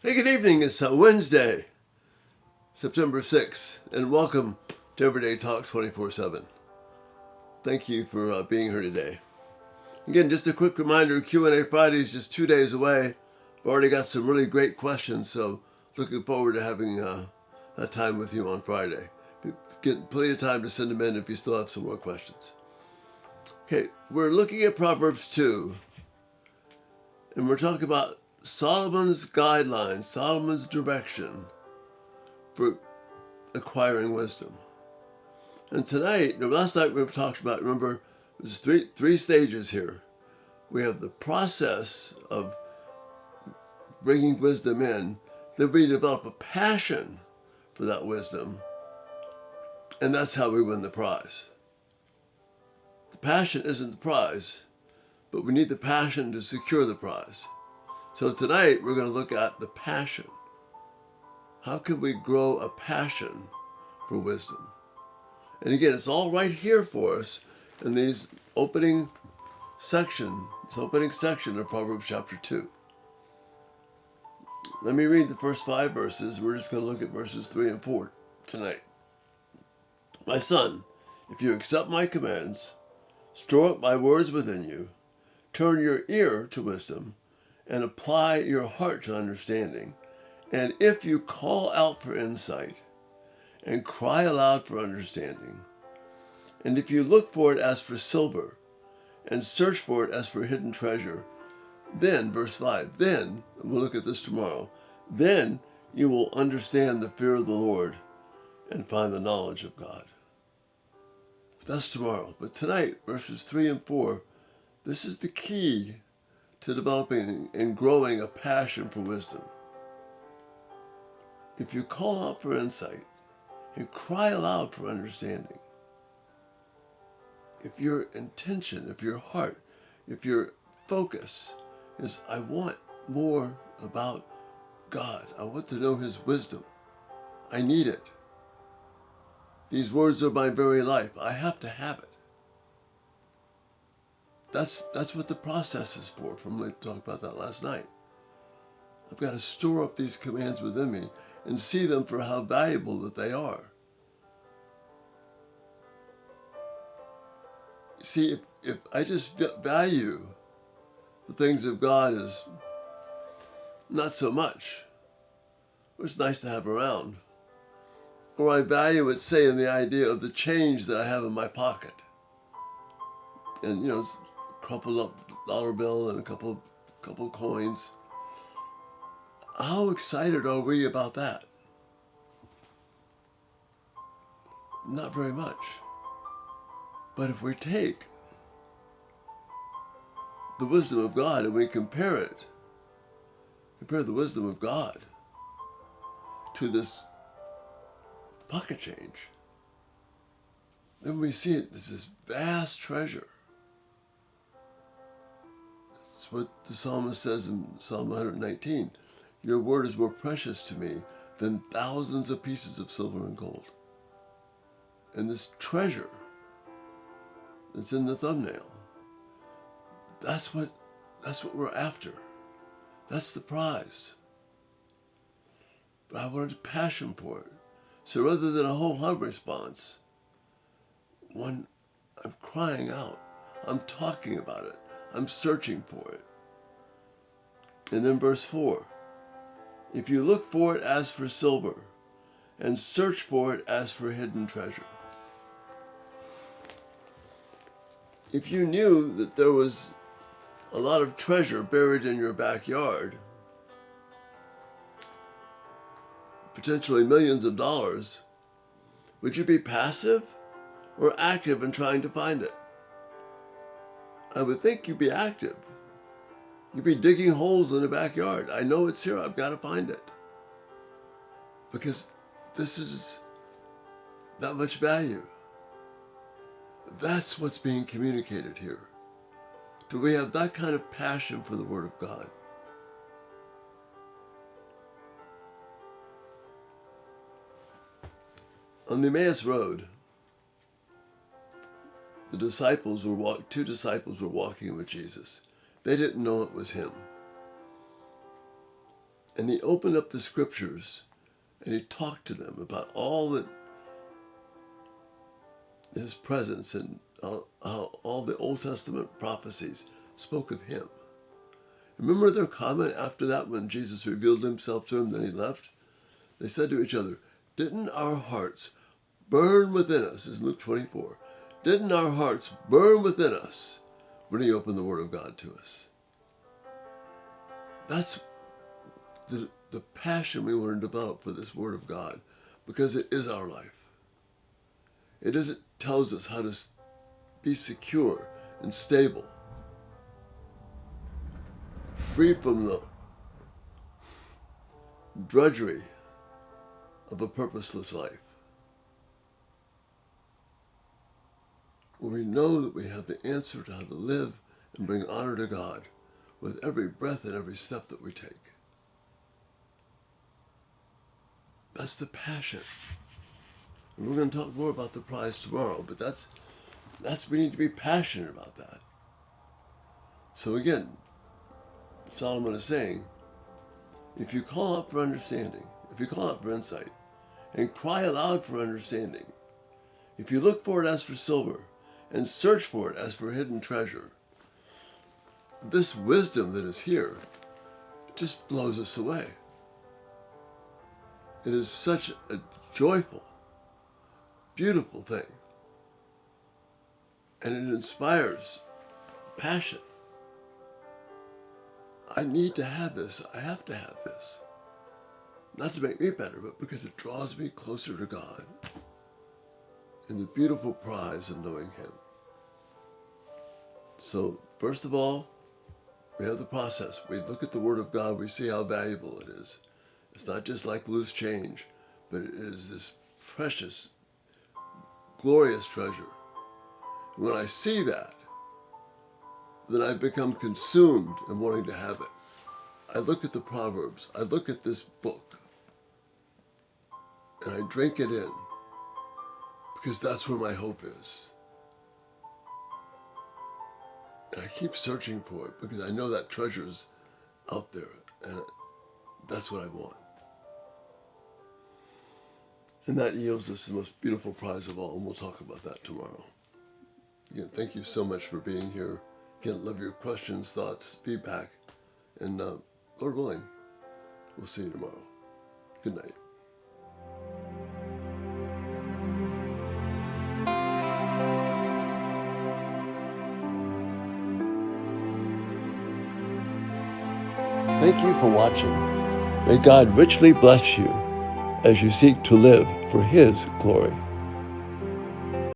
Hey, good evening. It's Wednesday, September 6th, and welcome to Everyday Talk 24/7. Thank you for being here today. Again, just a quick reminder, Q&A Friday is just 2 days away. We've already got some really great questions, so looking forward to having that time with you on Friday. Get plenty of time to send them in if you still have some more questions. Okay, we're looking at Proverbs 2, and we're talking about Solomon's guidelines, Solomon's direction for acquiring wisdom. And tonight, last night we talked about, remember, there's three stages here. We have the process of bringing wisdom in, then we develop a passion for that wisdom, and that's how we win the prize. The passion isn't the prize, but we need the passion to secure the prize. So tonight we're going to look at the passion. How can we grow a passion for wisdom? And again, it's all right here for us in this opening section of Proverbs chapter 2. Let me read the first 5 verses. We're just going to look at verses 3 and 4 tonight. My son, if you accept my commands, store up my words within you, turn your ear to wisdom, and apply your heart to understanding, and if you call out for insight, and cry aloud for understanding, and if you look for it as for silver, and search for it as for hidden treasure, then, verse 5, then, we'll look at this tomorrow, then you will understand the fear of the Lord and find the knowledge of God. That's tomorrow. But tonight, verses 3 and 4, this is the key to developing and growing a passion for wisdom. If you call out for insight and cry aloud for understanding, if your intention, if your heart, if your focus is, I want more about God, I want to know His wisdom, I need it. These words are my very life. I have to have it. That's what the process is for. We talked about that last night. I've got to store up these commands within me and see them for how valuable that they are. See, if I just value the things of God as not so much, or it's nice to have around, or I value it, say, in the idea of the change that I have in my pocket, and crumpled up dollar bill and a couple coins. How excited are we about that? Not very much. But if we take the wisdom of God and we compare the wisdom of God to this pocket change, then we see it as this vast treasure. That's what the psalmist says in Psalm 119. Your word is more precious to me than thousands of pieces of silver and gold. And this treasure that's in the thumbnail, that's what we're after. That's the prize. But I wanted a passion for it. So rather than a ho-hum response, I'm crying out. I'm talking about it. I'm searching for it. And then verse 4. If you look for it as for silver, and search for it as for hidden treasure. If you knew that there was a lot of treasure buried in your backyard, potentially millions of dollars, would you be passive or active in trying to find it? I would think you'd be active. You'd be digging holes in the backyard. I know it's here. I've got to find it. Because this is that much value. That's what's being communicated here. Do we have that kind of passion for the Word of God? On the Emmaus Road, two disciples were walking with Jesus. They didn't know it was him. And he opened up the scriptures and he talked to them about all that his presence and how all the Old Testament prophecies spoke of him. Remember their comment after that when Jesus revealed himself to him, then he left? They said to each other, didn't our hearts burn within us, is Luke 24, didn't our hearts burn within us when he opened the Word of God to us? That's the passion we want to develop for this Word of God, because it is our life. It tells us how to be secure and stable, free from the drudgery of a purposeless life, where we know that we have the answer to how to live and bring honor to God with every breath and every step that we take. That's the passion. And we're going to talk more about the prize tomorrow, but we need to be passionate about that. So again, Solomon is saying, if you call out for understanding, if you call out for insight, and cry aloud for understanding, if you look for it as for silver, and search for it as for hidden treasure, this wisdom that is here just blows us away. It is such a joyful, beautiful thing. And it inspires passion. I need to have this. I have to have this. Not to make me better, but because it draws me closer to God and the beautiful prize of knowing Him. So, first of all, we have the process. We look at the Word of God. We see how valuable it is. It's not just like loose change, but it is this precious, glorious treasure. And when I see that, then I become consumed in wanting to have it. I look at the Proverbs. I look at this book. And I drink it in. Because that's where my hope is. And I keep searching for it because I know that treasure is out there. And that's what I want. And that yields us the most beautiful prize of all. And we'll talk about that tomorrow. Again, thank you so much for being here. Again, love your questions, thoughts, feedback. And Lord willing, we'll see you tomorrow. Good night. Thank you for watching. May God richly bless you as you seek to live for His glory.